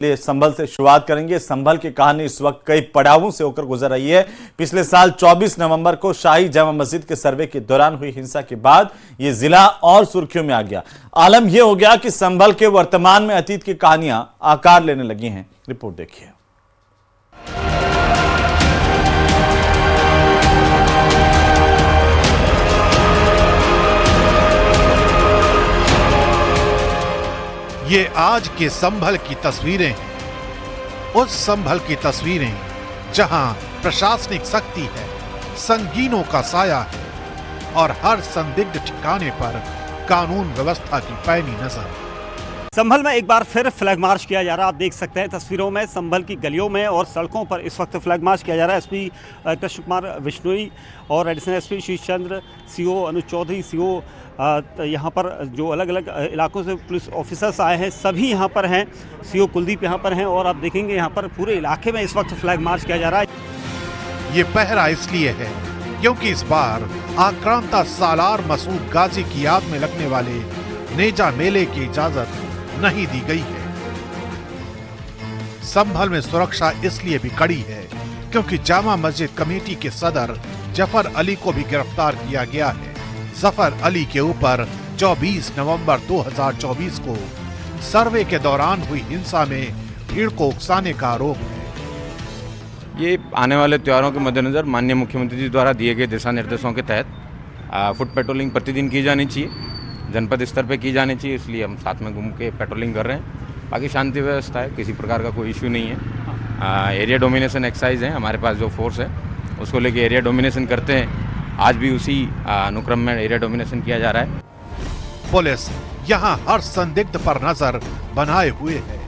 लिए संभल से शुरुआत करेंगे। संभल की कहानी इस वक्त कई पड़ावों से होकर गुजर रही है। पिछले साल 24 नवंबर को शाही जामा मस्जिद के सर्वे के दौरान हुई हिंसा के बाद यह जिला और सुर्खियों में आ गया। आलम यह हो गया कि संभल के वर्तमान में अतीत की कहानियां आकार लेने लगी हैं। रिपोर्ट देखिए। ये आज के संभल की तस्वीरें हैं। उस संभल की तस्वीरें जहां प्रशासनिक शक्ति है, संगीनों का साया है और हर संदिग्ध ठिकाने पर कानून व्यवस्था की पैनी नजर। संभल में एक बार फिर फ्लैग मार्च किया जा रहा है। आप देख सकते हैं तस्वीरों में संभल की गलियों में और सड़कों पर इस वक्त फ्लैग मार्च किया जा रहा है। एसपी कृष्ण कुमार विश्नोई और एडिशनल एसपी शीश चंद्र, सीओ अनुज चौधरी, सीओ यहाँ पर जो अलग अलग इलाकों से पुलिस ऑफिसर्स आए हैं सभी यहाँ पर हैं। सीओ कुलदीप यहाँ पर हैं और आप देखेंगे यहाँ पर पूरे इलाके में इस वक्त फ्लैग मार्च किया जा रहा है। ये पहरा इसलिए है क्योंकि इस बार आक्रांता सालार मसूद गाजी की याद में लगने वाले नेजा मेले की इजाजत नहीं दी गई है। संभल में सुरक्षा इसलिए भी कड़ी है क्योंकि जामा मस्जिद कमेटी के सदर जफर अली को भी गिरफ्तार किया गया है। जफर अली के ऊपर 24 नवंबर 2024 को सर्वे के दौरान हुई हिंसा में भीड़ को उकसाने का आरोप है। ये आने वाले त्योहारों के मद्देनजर माननीय मुख्यमंत्री जी द्वारा दिए गए दिशा निर्देशों के तहत फुट पेट्रोलिंग प्रतिदिन की जानी चाहिए, जनपद स्तर पे की जानी चाहिए, इसलिए हम साथ में घूम के पेट्रोलिंग कर रहे हैं। बाकी शांति व्यवस्था है, किसी प्रकार का कोई इश्यू नहीं है। एरिया डोमिनेशन एक्सरसाइज है, हमारे पास जो फोर्स है उसको लेके एरिया डोमिनेशन करते हैं। आज भी उसी अनुक्रम में एरिया डोमिनेशन किया जा रहा है। पुलिस यहाँ हर संदिग्ध पर नजर बनाए हुए है।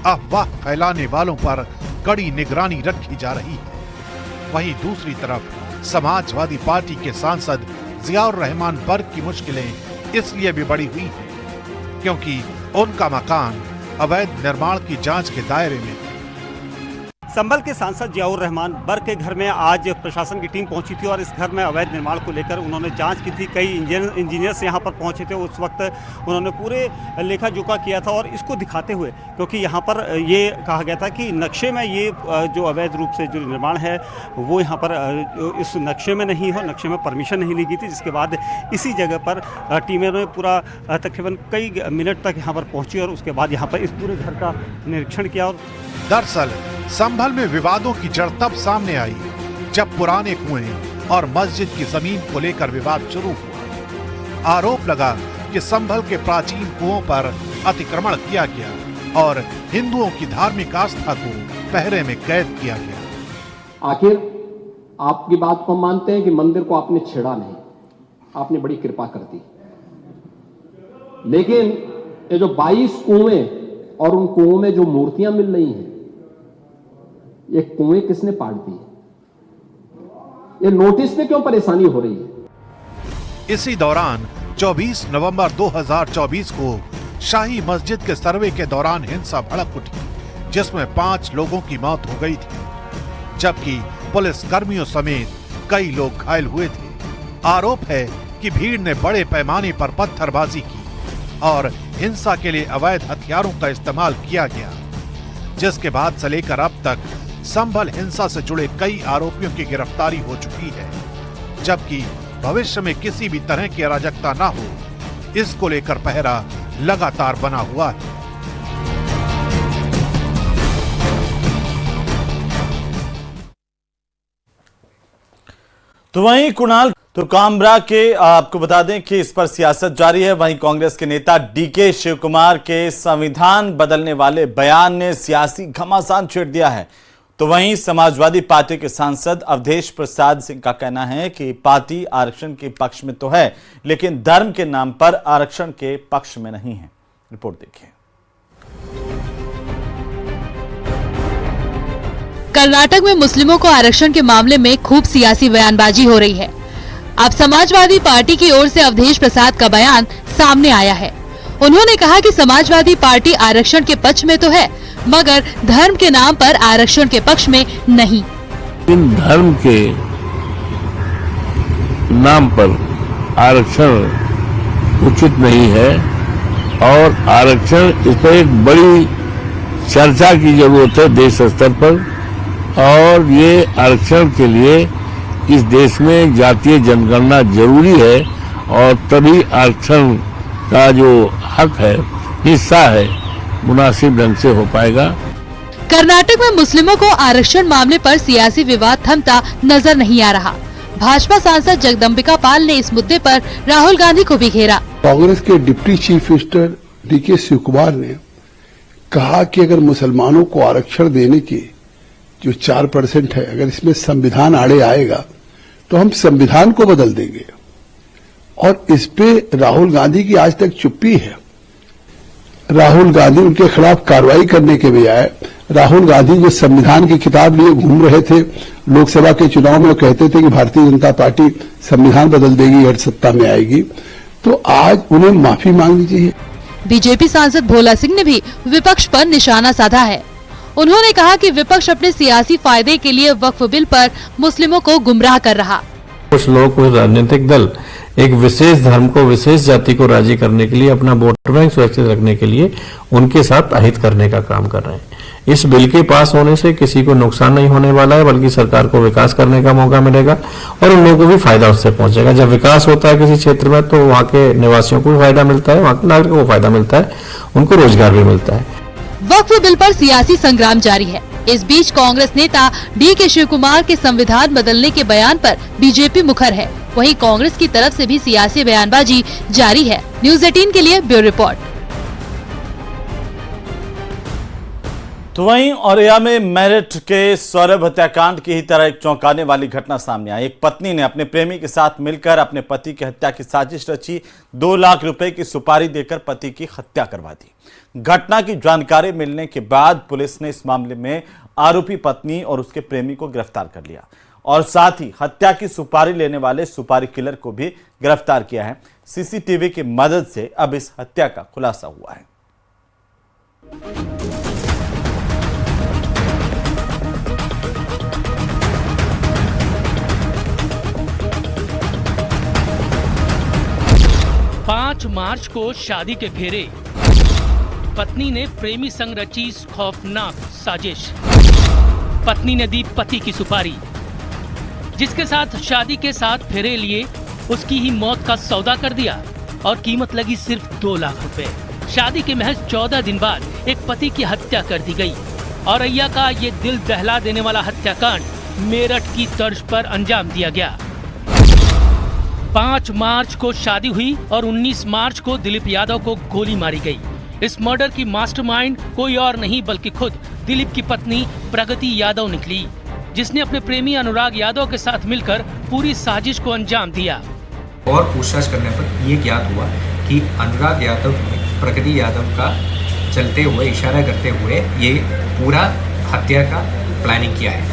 अफवाह फैलाने वालों पर कड़ी निगरानी रखी जा रही है। वहीं दूसरी तरफ समाजवादी पार्टी के सांसद जियाउर रहमान बर्ग की मुश्किलें इसलिए भी बढ़ी हुई हैं क्योंकि उनका मकान अवैध निर्माण की जांच के दायरे में। संभल के सांसद जियाउर रहमान बर्ग के घर में आज प्रशासन की टीम पहुंची थी और इस घर में अवैध निर्माण को लेकर उन्होंने जांच की थी। कई इंजीनियर्स यहां पर पहुंचे थे। उस वक्त उन्होंने पूरे लेखा जोखा किया था और इसको दिखाते हुए, क्योंकि यहां पर ये कहा गया था कि नक्शे में ये जो अवैध रूप से जो निर्माण है वो यहाँ पर इस नक्शे में नहीं हो, नक्शे में परमिशन नहीं ली गई थी। जिसके बाद इसी जगह पर टीमें ने पूरा तकरीबन कई मिनट तक यहाँ पर पहुँची और उसके बाद यहाँ पर इस पूरे घर का निरीक्षण किया। और दरअसल संभल में विवादों की जड़ तब सामने आई जब पुराने कुएं और मस्जिद की जमीन को लेकर विवाद शुरू हुआ। आरोप लगा कि संभल के प्राचीन कुओं पर अतिक्रमण किया गया और हिंदुओं की धार्मिक आस्था को पहरे में कैद किया गया। आखिर आपकी बात को मानते हैं कि मंदिर को आपने छेड़ा नहीं, आपने बड़ी कृपा कर दी, लेकिन ये जो 22 कुएं और उन कुओं में जो मूर्तियां मिल रही हैं, ये कुएं किसने पाट दी? ये नोटिस में क्यों परेशानी हो रही है? इसी दौरान 24 नवंबर 2024 को शाही मस्जिद के सर्वे के दौरान हिंसा भड़क उठी, जिसमें 5 लोगों की मौत हो गई थी, जबकि पुलिस कर्मियों समेत कई लोग घायल हुए थे। आरोप है कि भीड़ ने बड़े पैमाने पर पत्थरबाजी की और हिंसा के लिए अवैध हथियारों का इस्तेमाल किया गया, जिसके बाद से लेकर अब तक संभल हिंसा से जुड़े कई आरोपियों की गिरफ्तारी हो चुकी है, जबकि भविष्य में किसी भी तरह की अराजकता ना हो, इसको लेकर पहरा लगातार बना हुआ है। तो वहीं कुणाल तुकामरा के आपको बता दें कि इस पर सियासत जारी है। वहीं कांग्रेस के नेता डीके शिव कुमार के संविधान बदलने वाले बयान ने सियासी घमासान छेड़ दिया है। तो वहीं समाजवादी पार्टी के सांसद अवधेश प्रसाद सिंह का कहना है कि पार्टी आरक्षण के पक्ष में तो है, लेकिन धर्म के नाम पर आरक्षण के पक्ष में नहीं है। रिपोर्ट देखिए। कर्नाटक में मुस्लिमों को आरक्षण के मामले में खूब सियासी बयानबाजी हो रही है। अब समाजवादी पार्टी की ओर से अवधेश प्रसाद का बयान सामने आया है। उन्होंने कहा कि समाजवादी पार्टी आरक्षण के पक्ष में तो है, मगर धर्म के नाम पर आरक्षण के पक्ष में नहीं। इन धर्म के नाम पर आरक्षण उचित नहीं है और आरक्षण इस पर एक बड़ी चर्चा की जरूरत है देश स्तर पर, और ये आरक्षण के लिए इस देश में जातीय जनगणना जरूरी है, और तभी आरक्षण का जो हक है, हिस्सा है, मुनासिब ढंग से हो पाएगा। कर्नाटक में मुस्लिमों को आरक्षण मामले पर सियासी विवाद थमता नजर नहीं आ रहा। भाजपा सांसद जगदम्बिका पाल ने इस मुद्दे पर राहुल गांधी को भी घेरा। कांग्रेस के deputy chief minister DK Shiv Kumar ने कहा कि अगर मुसलमानों को आरक्षण देने की जो 4% है, अगर इसमें संविधान आड़े आएगा तो हम संविधान को बदल देंगे। और इस पे राहुल गांधी की आज तक चुप्पी है। राहुल गांधी उनके खिलाफ कार्रवाई करने के बजाय, राहुल गांधी जो संविधान की किताब लिए घूम रहे थे लोकसभा के चुनाव में, कहते थे कि भारतीय जनता पार्टी संविधान बदल देगी अगर सत्ता में आएगी, तो आज उन्हें माफी मांगनी चाहिए। बीजेपी सांसद भोला सिंह ने भी विपक्ष पर निशाना साधा है। उन्होंने कहा कि विपक्ष अपने सियासी फायदे के लिए वक्फ बिल पर मुस्लिमों को गुमराह कर रहा। कुछ लोग, कुछ राजनीतिक दल एक विशेष धर्म को, विशेष जाति को राजी करने के लिए, अपना वोट बैंक सुरक्षित रखने के लिए उनके साथ अहित करने का काम कर रहे हैं। इस बिल के पास होने से किसी को नुकसान नहीं होने वाला है, बल्कि सरकार को विकास करने का मौका मिलेगा और उन लोगों को भी फायदा उससे पहुंचेगा। जब विकास होता है किसी क्षेत्र में तो वहाँ के निवासियों को भी फायदा मिलता है, वहाँ के नागरिकों को फायदा मिलता है, उनको रोजगार भी मिलता है। वक्फ बिल पर सियासी संग्राम जारी है। इस बीच कांग्रेस नेता डीके शिव कुमार के संविधान बदलने के बयान पर बीजेपी मुखर है। वहीं कांग्रेस की तरफ से भी सियासी बयानबाजी जारी है। न्यूज़ 18 के लिए ब्यूरो रिपोर्ट। तो वहीं औरैया में मेरठ के सौरभ हत्याकांड की ही तरह एक चौंकाने वाली घटना सामने आई। एक पत्नी ने अपने प्रेमी के साथ मिलकर अपने पति की हत्या की साजिश रची। 2 लाख रुपए की सुपारी देकर पति की हत्या करवा दी। घटना की जानकारी मिलने के बाद पुलिस ने इस मामले में आरोपी पत्नी और उसके प्रेमी को गिरफ्तार कर लिया और साथ ही हत्या की सुपारी लेने वाले सुपारी किलर को भी गिरफ्तार किया है। सीसीटीवी की मदद से अब इस हत्या का खुलासा हुआ है। 5 मार्च को शादी के फेरे, पत्नी ने प्रेमी संग रची खौफनाक साजिश। पत्नी ने दी पति की सुपारी, जिसके साथ शादी के साथ फेरे लिए उसकी ही मौत का सौदा कर दिया और कीमत लगी सिर्फ 2 लाख रुपए। शादी के महज 14 दिन बाद एक पति की हत्या कर दी गई। औरैया का ये दिल दहला देने वाला हत्याकांड मेरठ की तर्ज पर अंजाम दिया गया। 5 मार्च को शादी हुई और 19 मार्च को दिलीप यादव को गोली मारी गई। इस मर्डर की मास्टरमाइंड कोई और नहीं बल्कि खुद दिलीप की पत्नी प्रगति यादव निकली, जिसने अपने प्रेमी अनुराग यादव के साथ मिलकर पूरी साजिश को अंजाम दिया। और पूछताछ करने पर यह ज्ञात हुआ कि अनुराग यादव ने प्रगति यादव का चलते हुए, इशारा करते हुए ये पूरा हत्या का प्लानिंग किया है।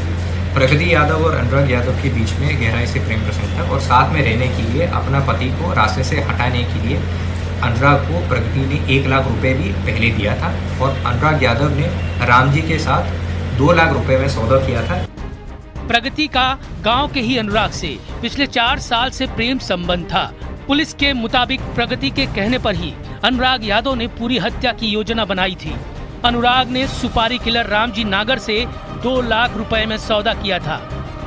प्रगति यादव और अनुराग यादव के बीच में गहराई से प्रेम प्रसंग था और साथ में रहने के लिए, अपना पति को रास्ते से हटाने के लिए अनुराग को प्रगति ने 1 लाख रुपए भी पहले दिया था और अनुराग यादव ने राम जी के साथ 2 लाख रुपए में सौदा किया था। प्रगति का गांव के ही अनुराग से पिछले 4 साल से प्रेम संबंध था। पुलिस के मुताबिक प्रगति के कहने पर ही अनुराग यादव ने पूरी हत्या की योजना बनाई थी। अनुराग ने सुपारी किलर रामजी नागर से 2 लाख रुपए में सौदा किया था।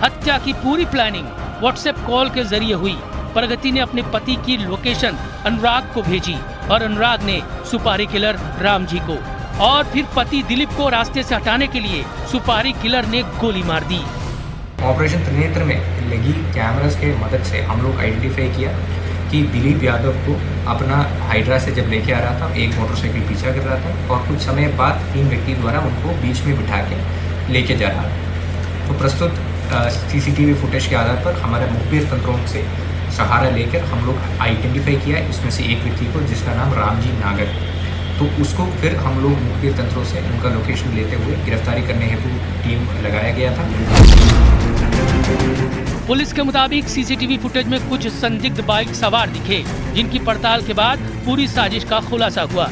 हत्या की पूरी प्लानिंग व्हाट्सएप कॉल के जरिए हुई। प्रगति ने अपने पति की लोकेशन अनुराग को भेजी और अनुराग ने सुपारी किलर रामजी को, और फिर पति दिलीप को रास्ते से हटाने के लिए सुपारी किलर ने गोली मार दी। ऑपरेशन त्रिनेत्र में लगी कैमरास के मदद से हम लोग आइडेंटिफाई किया कि दिलीप यादव को अपना हाइड्रा से जब लेके आ रहा था, एक मोटरसाइकिल पीछा कर रहा था और कुछ समय बाद 3 व्यक्ति द्वारा उनको बीच में बिठा के लेके जा रहा था। तो प्रस्तुत सीसीटीवी फुटेज के आधार पर हमारे मुखबिर तंत्रों से सहारा लेकर हम लोग आइडेंटिफाई किया इसमें से एक व्यक्ति को, जिसका नाम रामजी नागर। तो उसको फिर हम लोग मुखबिर तंत्रों से उनका लोकेशन लेते हुए गिरफ्तारी करने हेतु टीम लगाया गया था। पुलिस के मुताबिक सीसीटीवी फुटेज में कुछ संदिग्ध बाइक सवार दिखे, जिनकी पड़ताल के बाद पूरी साजिश का खुलासा हुआ।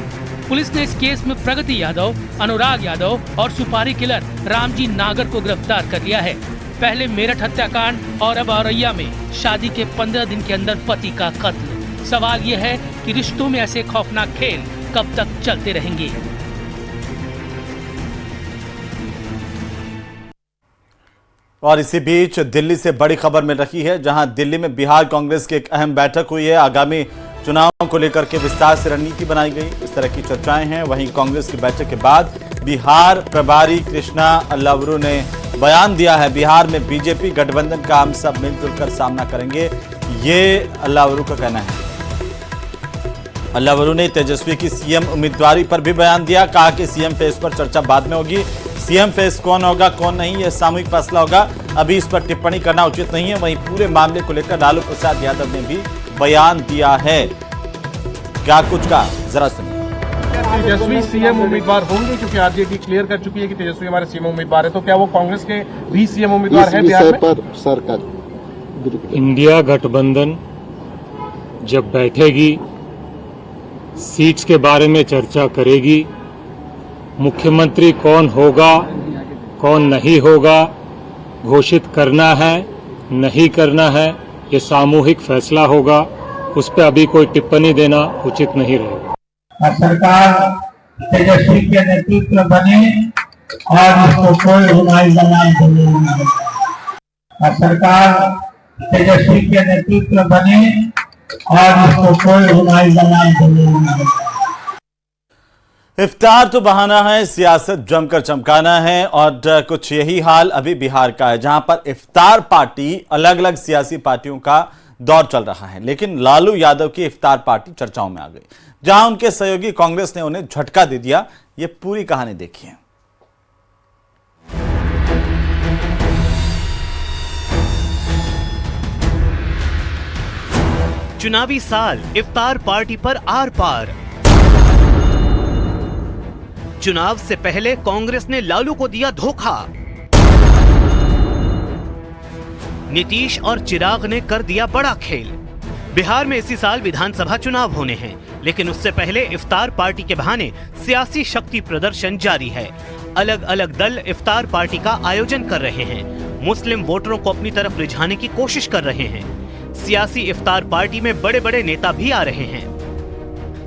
पुलिस ने इस केस में प्रगति यादव, अनुराग यादव और सुपारी किलर रामजी नागर को गिरफ्तार कर लिया है। पहले मेरठ हत्याकांड और अब औरैया में शादी के 15 दिन के अंदर पति का कत्ल। सवाल ये है कि रिश्तों में ऐसे खौफनाक खेल कब तक चलते रहेंगे। और इसी बीच दिल्ली से बड़ी खबर मिल रही है, जहां दिल्ली में बिहार कांग्रेस की एक अहम बैठक हुई है। आगामी चुनावों को लेकर के विस्तार से रणनीति बनाई गई, इस तरह की चर्चाएं हैं। वहीं कांग्रेस की बैठक के बाद बिहार प्रभारी कृष्णा अल्लावरू ने बयान दिया है, बिहार में बीजेपी गठबंधन का हम सब मिलजुल कर सामना करेंगे, ये अल्लावरू का कहना है। अल्लावरू ने तेजस्वी की सीएम उम्मीदवारी पर भी बयान दिया, कहा कि सीएम फेस पर चर्चा बाद में होगी। सीएम फेस कौन होगा कौन नहीं, यह सामूहिक फैसला होगा, अभी इस पर टिप्पणी करना उचित नहीं है। वहीं पूरे मामले को लेकर लालू प्रसाद यादव ने भी बयान दिया है। क्या कुछ कहा, जरा सुनिए। तेजस्वी सीएम उम्मीदवार होंगे, क्योंकि आरजेडी क्लियर कर चुकी है कि तेजस्वी हमारे सीएम उम्मीदवार है, तो क्या वो कांग्रेस के भी सीएम उम्मीदवार है बिहार में? पर सरकार इंडिया गठबंधन जब बैठेगी, सीट्स के बारे में चर्चा करेगी, मुख्यमंत्री कौन होगा कौन नहीं होगा घोषित करना है नहीं करना है, ये सामूहिक फैसला होगा, उस पर अभी कोई टिप्पणी देना उचित नहीं रहेगा। सरकार तेजस्वी के नेतृत्व बने और इसको कोई रुमाल बनाए नहीं। सरकार तेजस्वी के नेतृत्व बने और इसको कोई रुमाल बनाए नहीं। इफ्तार तो बहाना है, सियासत जमकर चमकाना है, और कुछ यही हाल अभी बिहार का है, जहां पर इफ्तार पार्टी अलग अलग सियासी पार्टियों का दौर चल रहा है। लेकिन लालू यादव की इफ्तार पार्टी चर्चाओं में आ गई, जहां उनके सहयोगी कांग्रेस ने उन्हें झटका दे दिया। ये पूरी कहानी देखिए। चुनावी साल, इफ्तार पार्टी पर आर पार। चुनाव से पहले कांग्रेस ने लालू को दिया धोखा। नीतीश और चिराग ने कर दिया बड़ा खेल। बिहार में इसी साल विधानसभा चुनाव होने हैं, लेकिन उससे पहले इफ्तार पार्टी के बहाने सियासी शक्ति प्रदर्शन जारी है। अलग अलग दल इफ्तार पार्टी का आयोजन कर रहे हैं, मुस्लिम वोटरों को अपनी तरफ रिझाने की कोशिश कर रहे हैं। सियासी इफ्तार पार्टी में बड़े बड़े नेता भी आ रहे हैं।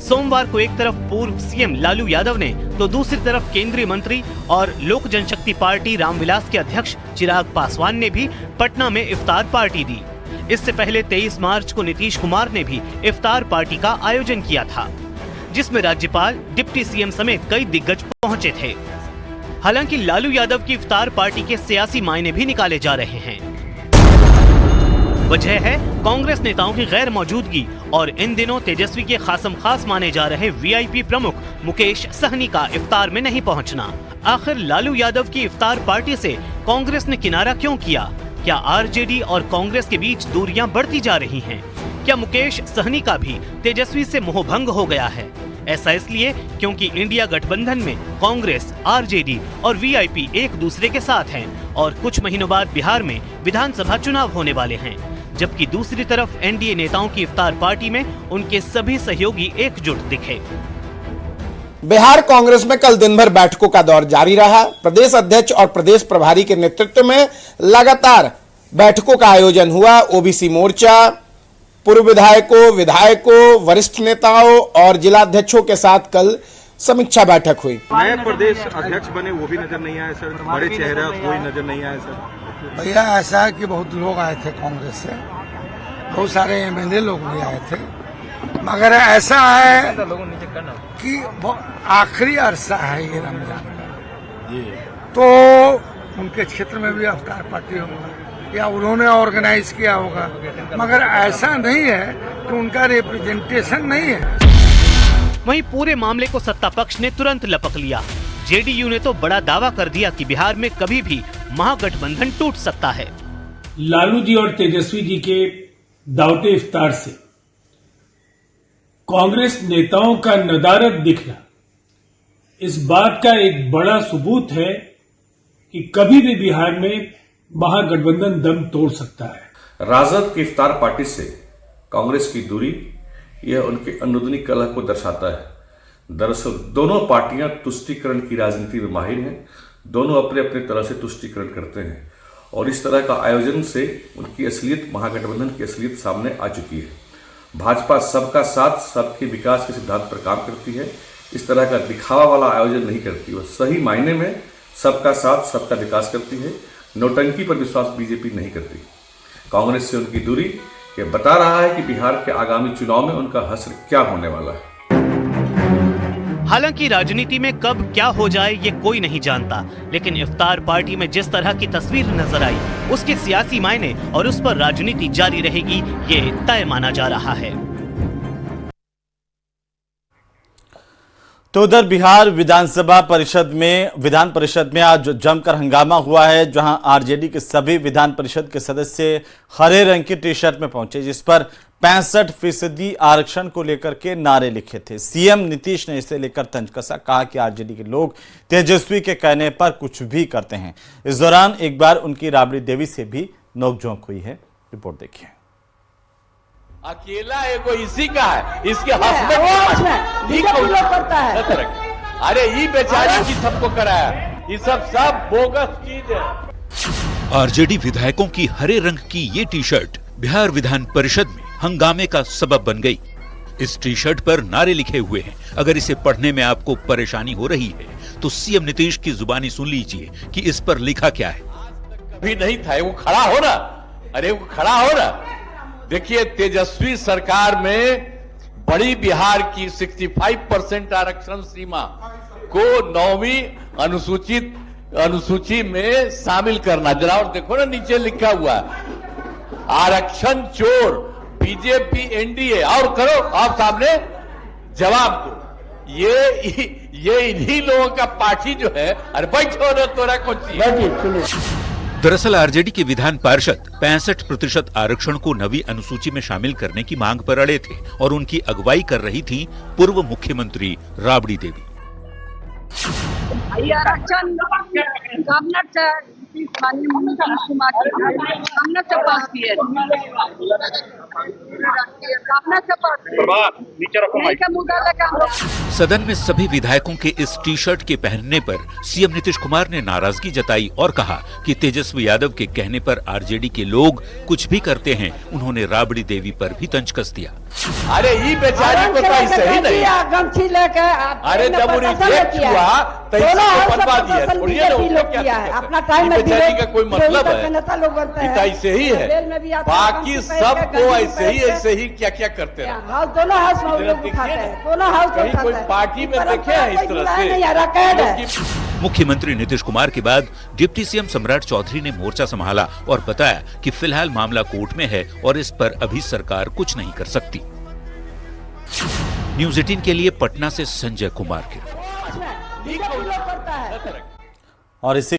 सोमवार को एक तरफ पूर्व सीएम लालू यादव ने तो दूसरी तरफ केंद्रीय मंत्री और लोक जनशक्ति पार्टी रामविलास के अध्यक्ष चिराग पासवान ने भी पटना में इफ्तार पार्टी दी। इससे पहले 23 मार्च को नीतीश कुमार ने भी इफ्तार पार्टी का आयोजन किया था, जिसमें राज्यपाल, डिप्टी सीएम समेत कई दिग्गज पहुंचे थे। हालांकि लालू यादव की इफ्तार पार्टी के सियासी मायने भी निकाले जा रहे हैं। वजह है कांग्रेस नेताओं की गैर मौजूदगी और इन दिनों तेजस्वी के खासम खास माने जा रहे वीआईपी प्रमुख मुकेश सहनी का इफ्तार में नहीं पहुंचना। आखिर लालू यादव की इफ्तार पार्टी से कांग्रेस ने किनारा क्यों किया? क्या आरजेडी और कांग्रेस के बीच दूरियां बढ़ती जा रही हैं? क्या मुकेश सहनी का भी तेजस्वी से मोहभंग हो गया है? ऐसा इसलिए क्योंकि इंडिया गठबंधन में कांग्रेस, आरजेडी और वीआईपी एक दूसरे के साथ हैं और कुछ महीनों बाद बिहार में विधानसभा चुनाव होने वाले हैं, जबकि दूसरी तरफ एनडीए नेताओं की इफ्तार पार्टी में उनके सभी सहयोगी एकजुट दिखे। बिहार कांग्रेस में कल दिन भर बैठकों का दौर जारी रहा। प्रदेश अध्यक्ष और प्रदेश प्रभारी के नेतृत्व में लगातार बैठकों का आयोजन हुआ। ओबीसी मोर्चा, पूर्व विधायकों, वरिष्ठ नेताओं और जिलाध्यक्षों के साथ कल समीक्षा बैठक हुई। नए प्रदेश अध्यक्ष बने वो भी नजर नहीं आए सर, बड़े चेहरा कोई नजर नहीं आए सर। भैया ऐसा है कि बहुत लोग आए थे कांग्रेस से, बहुत सारे एमएलए लोग भी आए थे, मगर ऐसा है कि आखिरी अरसा है ये रमजान का, तो उनके क्षेत्र में भी इफ्तार पार्टी होगा या उन्होंने ऑर्गेनाइज किया होगा, मगर ऐसा नहीं है कि उनका रिप्रेजेंटेशन नहीं है। वहीं पूरे मामले को सत्ता पक्ष ने तुरंत लपक लिया। जेडीयू ने तो बड़ा दावा कर दिया कि बिहार में कभी भी महागठबंधन टूट सकता है। लालू जी और तेजस्वी जी के दावते इफ्तार से कांग्रेस नेताओं का नदारद दिखना इस बात का एक बड़ा सबूत है कि कभी भी बिहार में महागठबंधन दम तोड़ सकता है। राजद की इफ्तार पार्टी से कांग्रेस की दूरी यह उनके अनुदिनी कलह को दर्शाता है। दरअसल दोनों पार्टियां तुष्टीकरण की राजनीति में माहिर हैं, दोनों अपने अपने तरह से तुष्टीकरण करते हैं और इस तरह का आयोजन से उनकी असलियत, महागठबंधन की असलियत सामने आ चुकी है। भाजपा सबका साथ, सबके विकास के सिद्धांत पर काम करती है, इस तरह का दिखावा वाला आयोजन नहीं करती। वह सही मायने में सबका साथ, सबका विकास करती है। नौटंकी पर विश्वास बीजेपी नहीं करती। कांग्रेस से उनकी दूरी ये बता रहा है कि बिहार के आगामी चुनाव में उनका हश्र क्या होने वाला है। हालांकि राजनीति में कब क्या हो जाए ये कोई नहीं जानता, लेकिन इफ्तार पार्टी में जिस तरह की तस्वीर नजर आई उसके सियासी मायने और उस पर राजनीति जारी रहेगी ये तय माना जा रहा है। तो उधर बिहार विधान परिषद में आज जमकर हंगामा हुआ है, जहां आरजेडी के सभी विधान परिषद के सदस्य हरे रंग की टी शर्ट में पहुंचे, जिस पर 65% आरक्षण को लेकर के नारे लिखे थे। सीएम नीतीश ने इसे लेकर तंज कसा, कहा कि आरजेडी के लोग तेजस्वी के कहने पर कुछ भी करते हैं। इस दौरान एक बार उनकी राबड़ी देवी से भी नोकझोंक हुई है। रिपोर्ट देखिए। अकेला एगो इसी का है, इसके हस्बैंड करता है। अरे ये बेचारी की सबको कराया, ये सब बोगस चीज है। आरजेडी विधायकों की हरे रंग की ये टी शर्ट बिहार विधान परिषद में हंगामे का सबब बन गई। इस टी शर्ट पर नारे लिखे हुए हैं। अगर इसे पढ़ने में आपको परेशानी हो रही है तो सीएम नीतीश की जुबानी सुन लीजिए कि इस पर लिखा क्या है। अभी नहीं था, वो खड़ा हो ना, अरे वो खड़ा हो ना। देखिए, तेजस्वी सरकार में बड़ी बिहार की 65% आरक्षण सीमा को 9वीं अनुसूची में शामिल करना। जरा और देखो ना, नीचे लिखा हुआ है आरक्षण चोर बीजेपी एनडीए। और करो आप सामने जवाब दो। ये इन्हीं लोगों का पार्टी जो है। अरे बैठो ना, तोरा कौन। दरअसल आरजेडी के विधान पार्षद 65% आरक्षण को 9वीं अनुसूची में शामिल करने की मांग पर अड़े थे और उनकी अगुवाई कर रही थी पूर्व मुख्यमंत्री राबड़ी देवी। आरक्षण सदन में सभी विधायकों के इस टी शर्ट के पहनने पर सीएम नीतीश कुमार ने नाराजगी जताई और कहा कि तेजस्वी यादव के कहने पर आरजेडी के लोग कुछ भी करते हैं। उन्होंने राबड़ी देवी पर भी तंज कस दिया। अरे ये बेचारी को तो सही नहीं। गमछी लेके अरे जब उन्हें हुआ तो बनवा दिया, छोड़िए ना, क्या अपना टाइम में बेचारी का कोई मतलब है? ऐसे ही है, बाकी सबको ऐसे ही क्या क्या करते हैं। दोनों हाउस में लोग उठाते हैं, दोनों हाउस में कोई पार्टी में देखे हैं इस तरह से। मुख्यमंत्री नीतीश कुमार के बाद डिप्टी सीएम सम्राट चौधरी ने मोर्चा संभाला और बताया कि फिलहाल मामला कोर्ट में है और इस पर अभी सरकार कुछ नहीं कर सकती। न्यूज़ 18 के लिए पटना से संजय कुमार की रिपोर्ट। और इसी